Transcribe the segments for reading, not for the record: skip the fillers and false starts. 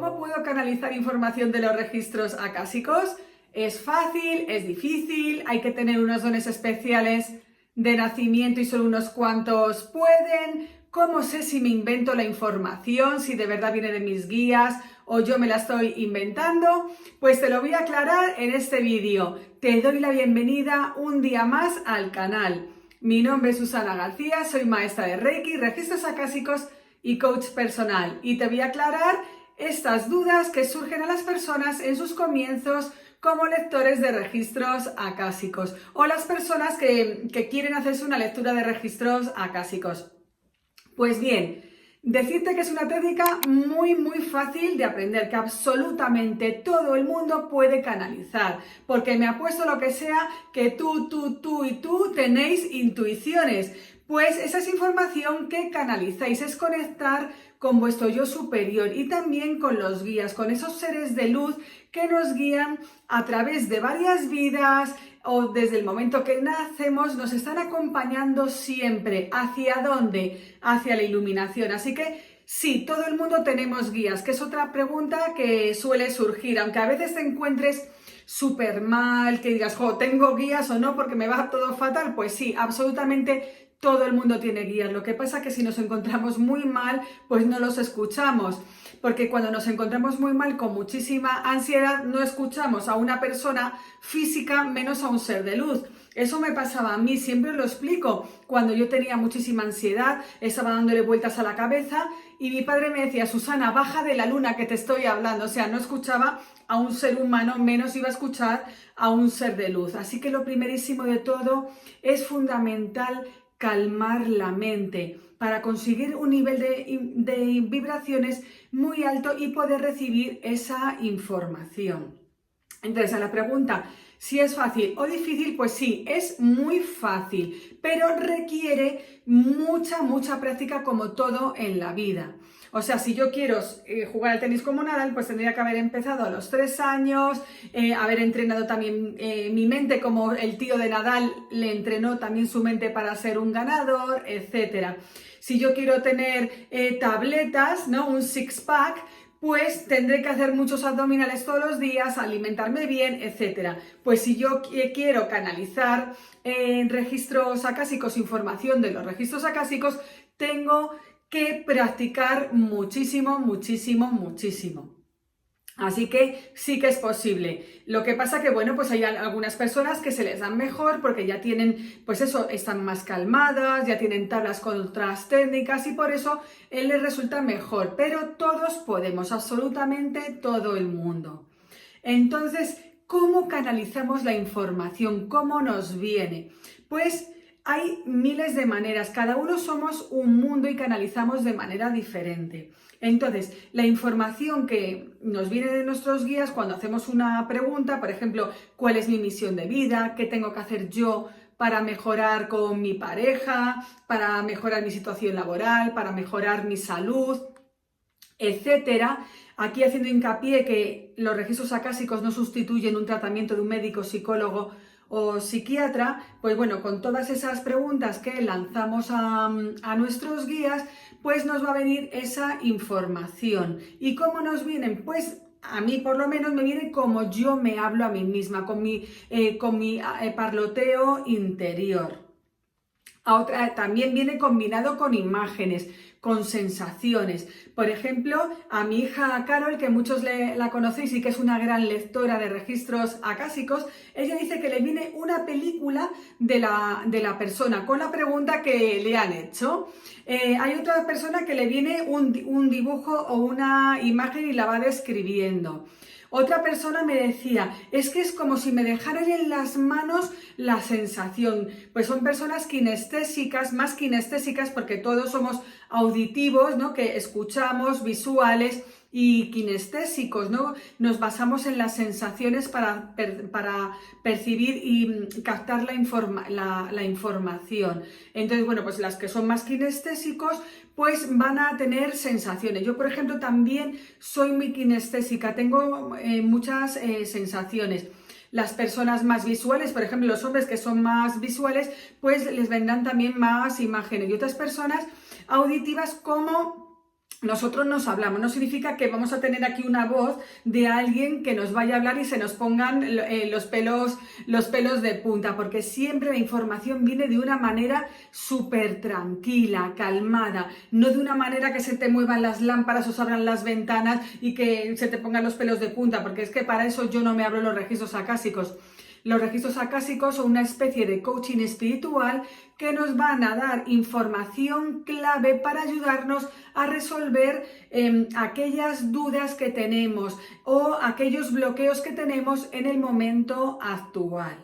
¿Cómo puedo canalizar información de los registros acásicos? ¿Es fácil? ¿Es difícil? ¿Hay que tener unos dones especiales de nacimiento y solo unos cuantos pueden? ¿Cómo sé si me invento la información, si de verdad viene de mis guías o yo me la estoy inventando? Pues te lo voy a aclarar en este vídeo. Te doy la bienvenida un día más al canal. Mi nombre es Susana García, soy maestra de Reiki, registros acásicos y coach personal. Y te voy a aclarar estas dudas que surgen a las personas en sus comienzos como lectores de registros acásicos o las personas que quieren hacerse una lectura de registros acásicos. Pues bien, decirte que es una técnica muy fácil de aprender, que absolutamente todo el mundo puede canalizar, porque me apuesto lo que sea que tú y tú tenéis intuiciones. Pues esa es información que canalizáis, es conectar con vuestro yo superior y también con los guías, con esos seres de luz que nos guían a través de varias vidas o desde el momento que nacemos, nos están acompañando siempre. ¿Hacia dónde? Hacia la iluminación. Así que sí, todo el mundo tenemos guías, que es otra pregunta que suele surgir, aunque a veces te encuentres súper mal, que digas, jo, ¿tengo guías o no? Porque me va todo fatal. Pues sí, absolutamente todo el mundo tiene guías. Lo que pasa es que si nos encontramos muy mal, pues no los escuchamos. Porque cuando nos encontramos muy mal, con muchísima ansiedad, no escuchamos a una persona física, menos a un ser de luz. Eso me pasaba a mí, siempre lo explico. Cuando yo tenía muchísima ansiedad, estaba dándole vueltas a la cabeza y mi padre me decía, Susana, baja de la luna que te estoy hablando. O sea, no escuchaba a un ser humano, menos iba a escuchar a un ser de luz. Así que lo primerísimo de todo es fundamental calmar la mente para conseguir un nivel de vibraciones muy alto y poder recibir esa información. Entonces, a la pregunta, si es fácil o difícil, pues sí, es muy fácil, pero requiere mucha práctica como todo en la vida. O sea, si yo quiero jugar al tenis como Nadal, pues tendría que haber empezado a los 3 años, haber entrenado también mi mente como el tío de Nadal le entrenó también su mente para ser un ganador, etc. Si yo quiero tener tabletas, ¿no? Un six-pack, pues tendré que hacer muchos abdominales todos los días, alimentarme bien, etc. Pues si yo quiero canalizar en registros acásicos información de los registros acásicos, tengo que practicar muchísimo. Así que sí que es posible. Lo que pasa que, bueno, pues hay algunas personas que se les dan mejor porque ya tienen, pues eso, están más calmadas, ya tienen tablas con otras técnicas y por eso les resulta mejor. Pero todos podemos, absolutamente todo el mundo. Entonces, ¿cómo canalizamos la información? ¿Cómo nos viene? Pues hay miles de maneras, cada uno somos un mundo y canalizamos de manera diferente. Entonces, la información que nos viene de nuestros guías cuando hacemos una pregunta, por ejemplo, ¿cuál es mi misión de vida? ¿Qué tengo que hacer yo para mejorar con mi pareja? ¿Para mejorar mi situación laboral? ¿Para mejorar mi salud? Etcétera. Aquí haciendo hincapié que los registros acásicos no sustituyen un tratamiento de un médico, psicólogo o psiquiatra, pues bueno, con todas esas preguntas que lanzamos a nuestros guías, pues nos va a venir esa información. ¿Y cómo nos vienen? Pues a mí por lo menos me viene como yo me hablo a mí misma, con mi parloteo interior. También viene combinado con imágenes, con sensaciones. Por ejemplo, a mi hija Carol, que muchos la conocéis y que es una gran lectora de registros acásicos, ella dice que le viene una película de la persona con la pregunta que le han hecho. Hay otra persona que le viene un dibujo o una imagen y la va describiendo. Otra persona me decía, es que es como si me dejaran en las manos la sensación. Pues son personas kinestésicas, más kinestésicas porque todos somos auditivos, ¿no? Que escuchamos, visuales y kinestésicos, ¿no? Nos basamos en las sensaciones para percibir y captar la información. Entonces, bueno, pues las que son más kinestésicos, pues van a tener sensaciones. Yo, por ejemplo, también soy muy kinestésica, tengo muchas sensaciones. Las personas más visuales, por ejemplo, los hombres que son más visuales, pues les vendrán también más imágenes. Y otras personas auditivas como nosotros nos hablamos, no significa que vamos a tener aquí una voz de alguien que nos vaya a hablar y se nos pongan los pelos de punta, porque siempre la información viene de una manera súper tranquila, calmada, no de una manera que se te muevan las lámparas o se abran las ventanas y que se te pongan los pelos de punta, porque es que para eso yo no me abro los registros acásicos. Los registros acásicos son una especie de coaching espiritual que nos van a dar información clave para ayudarnos a resolver aquellas dudas que tenemos o aquellos bloqueos que tenemos en el momento actual.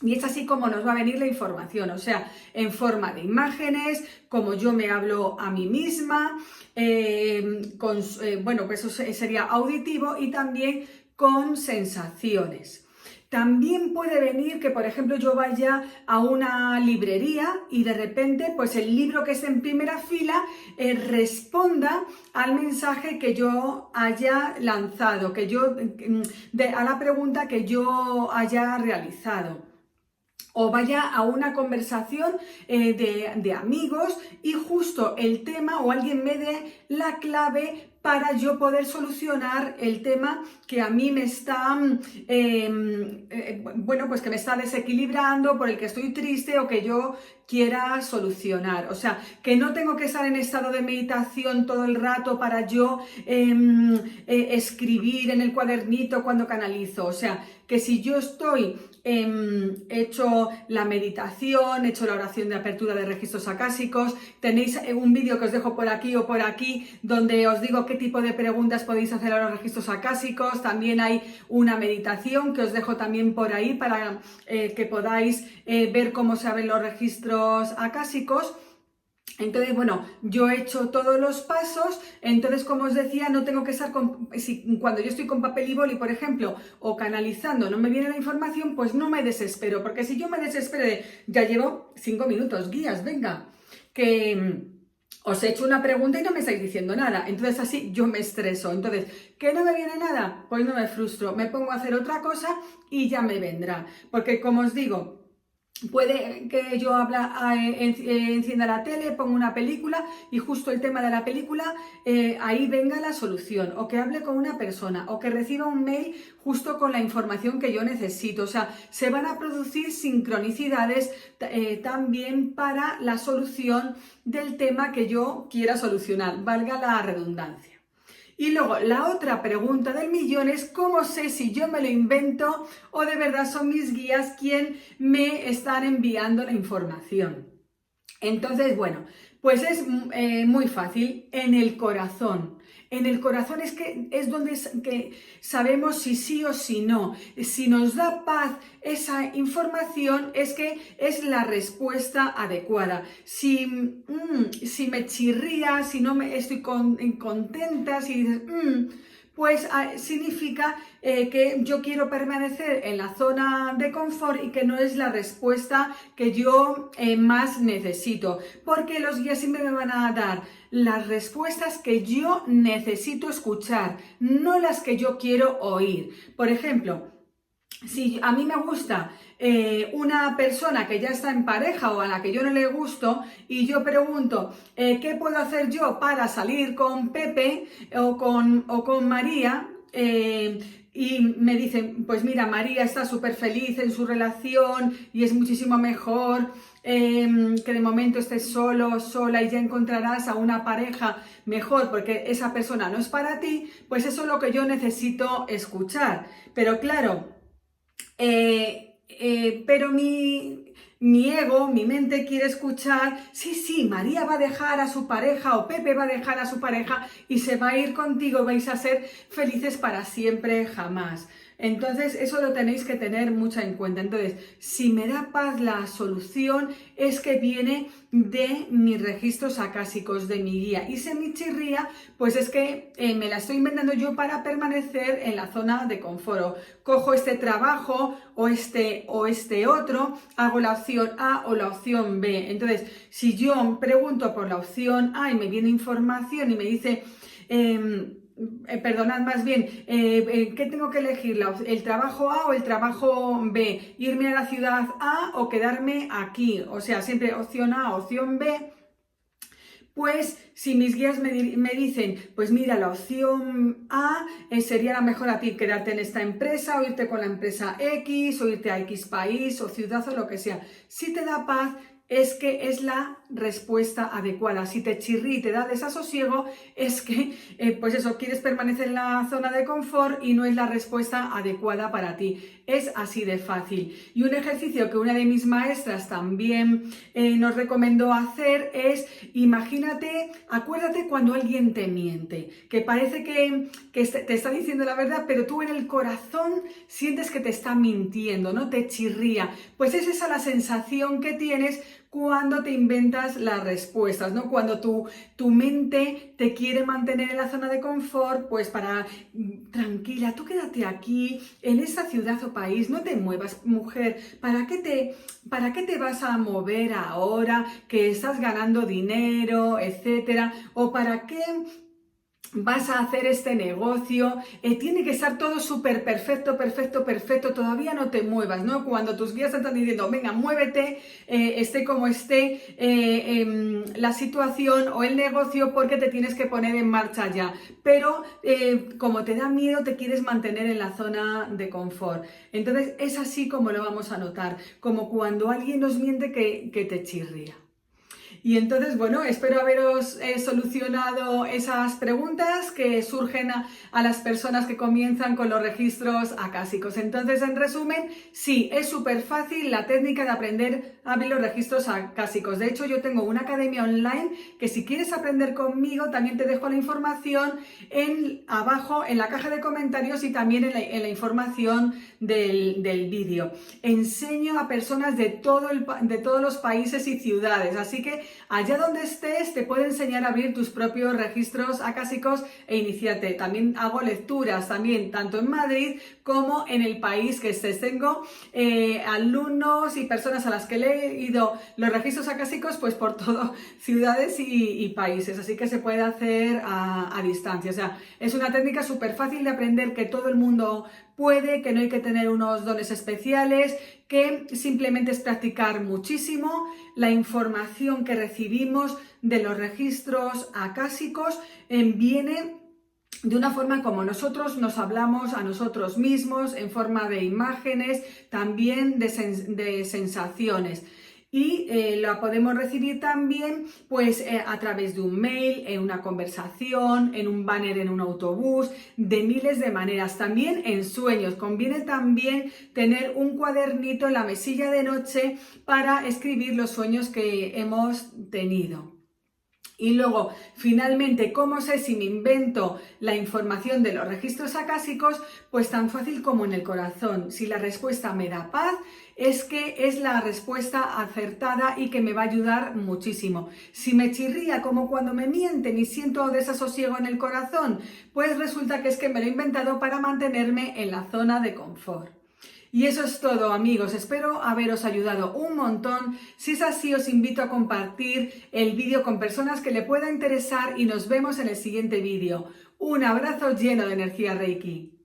Y es así como nos va a venir la información, o sea, en forma de imágenes, como yo me hablo a mí misma, bueno, pues eso sería auditivo y también con sensaciones. También puede venir que, por ejemplo, yo vaya a una librería y de repente, pues el libro que está en primera fila responda al mensaje que yo haya lanzado, a la pregunta que yo haya realizado. O vaya a una conversación de amigos y justo el tema o alguien me dé la clave para yo poder solucionar el tema que a mí me está, bueno, pues que me está desequilibrando, por el que estoy triste o que yo quiera solucionar. O sea, que no tengo que estar en estado de meditación todo el rato para yo escribir en el cuadernito cuando canalizo. O sea, que si yo estoy hecho la meditación, hecho la oración de apertura de registros acásicos, tenéis un vídeo que os dejo por aquí o por aquí donde os digo qué tipo de preguntas podéis hacer a los registros acásicos. También hay una meditación que os dejo también por ahí para que podáis ver cómo se abren los registros acásicos. Entonces, bueno, yo he hecho todos los pasos, entonces, como os decía, no tengo que estar cuando yo estoy con papel y boli, por ejemplo, o canalizando, no me viene la información, pues no me desespero, porque si yo me desespero ya llevo 5 minutos, guías, venga, que os he hecho una pregunta y no me estáis diciendo nada, entonces así yo me estreso. Entonces, ¿que no me viene nada? Pues no me frustro, me pongo a hacer otra cosa y ya me vendrá, porque como os digo, puede que yo encienda la tele, ponga una película y justo el tema de la película, ahí venga la solución, o que hable con una persona, o que reciba un mail justo con la información que yo necesito. O sea, se van a producir sincronicidades también para la solución del tema que yo quiera solucionar, valga la redundancia. Y luego, la otra pregunta del millón es ¿cómo sé si yo me lo invento o de verdad son mis guías quien me están enviando la información? Entonces, bueno, pues es muy fácil, en el corazón. En el corazón es donde que sabemos si sí o si no. Si nos da paz esa información, es que es la respuesta adecuada. Si me chirría, si no me estoy contenta, si dices, pues significa que yo quiero permanecer en la zona de confort y que no es la respuesta que yo más necesito. Porque los guías siempre me van a dar las respuestas que yo necesito escuchar, no las que yo quiero oír. Por ejemplo, si a mí me gusta una persona que ya está en pareja o a la que yo no le gusto y yo pregunto ¿qué puedo hacer yo para salir con Pepe o con María? Y me dicen, pues mira, María está súper feliz en su relación y es muchísimo mejor que de momento estés sola y ya encontrarás a una pareja mejor porque esa persona no es para ti, pues eso es lo que yo necesito escuchar. Pero claro, pero mi ego, mi mente quiere escuchar, sí, María va a dejar a su pareja o Pepe va a dejar a su pareja y se va a ir contigo, vais a ser felices para siempre, jamás. Entonces, eso lo tenéis que tener mucho en cuenta. Entonces, si me da paz la solución, es que viene de mis registros acásicos, de mi guía. Y si me chirría, pues es que me la estoy inventando yo para permanecer en la zona de confort. Cojo este trabajo o este otro, hago la opción A o la opción B. Entonces, si yo pregunto por la opción A y me viene información y me dice... perdonad, más bien, ¿qué tengo que elegir? ¿El trabajo A o el trabajo B? ¿Irme a la ciudad A o quedarme aquí? O sea, siempre opción A, opción B. Pues si mis guías me dicen, pues mira, la opción A sería la mejor a ti, quedarte en esta empresa o irte con la empresa X o irte a X país o ciudad o lo que sea. Si te da paz, es que es la respuesta adecuada. Si te chirría y te da desasosiego, es que, pues eso, quieres permanecer en la zona de confort y no es la respuesta adecuada para ti. Es así de fácil. Y un ejercicio que una de mis maestras también nos recomendó hacer es, imagínate, acuérdate cuando alguien te miente, que parece que te está diciendo la verdad, pero tú en el corazón sientes que te está mintiendo, ¿no? Te chirría. Pues es esa la sensación que tienes cuando te inventas las respuestas, ¿no? Cuando tu mente te quiere mantener en la zona de confort, pues para, tranquila, tú quédate aquí, en esa ciudad o país, no te muevas, mujer, ¿para qué te vas a mover ahora que estás ganando dinero, etcétera? ¿O para qué vas a hacer este negocio? Tiene que estar todo súper perfecto, todavía no te muevas, ¿no? Cuando tus guías te están diciendo, venga, muévete, esté como esté la situación o el negocio, porque te tienes que poner en marcha ya, pero como te da miedo, te quieres mantener en la zona de confort. Entonces es así como lo vamos a notar, como cuando alguien nos miente que te chirría. Y entonces, bueno, espero haberos solucionado esas preguntas que surgen a las personas que comienzan con los registros acásicos. Entonces, en resumen, sí, es súper fácil la técnica de aprender a abrir los registros acásicos. De hecho, yo tengo una academia online que si quieres aprender conmigo, también te dejo la información abajo en la caja de comentarios y también en la información del vídeo. Enseño a personas de todos los países y ciudades, así que allá donde estés te puedo enseñar a abrir tus propios registros acásicos e iniciarte. También hago lecturas, también tanto en Madrid como en el país que estés. Tengo alumnos y personas a las que le he ido los registros acásicos pues por todo ciudades y países, así que se puede hacer a distancia. O sea, es una técnica súper fácil de aprender, que todo el mundo puede, que no hay que tener unos dones especiales, que simplemente es practicar muchísimo. La información que recibimos de los registros acásicos viene de una forma como nosotros nos hablamos a nosotros mismos, en forma de imágenes, también de sensaciones. Y la podemos recibir también pues a través de un mail, en una conversación, en un banner en un autobús, de miles de maneras. También en sueños. Conviene también tener un cuadernito en la mesilla de noche para escribir los sueños que hemos tenido. Y luego, finalmente, ¿cómo sé si me invento la información de los registros acásicos? Pues tan fácil como en el corazón. Si la respuesta me da paz, es que es la respuesta acertada y que me va a ayudar muchísimo. Si me chirría como cuando me mienten y siento desasosiego en el corazón, pues resulta que es que me lo he inventado para mantenerme en la zona de confort. Y eso es todo, amigos. Espero haberos ayudado un montón. Si es así, os invito a compartir el vídeo con personas que le pueda interesar y nos vemos en el siguiente vídeo. Un abrazo lleno de energía Reiki.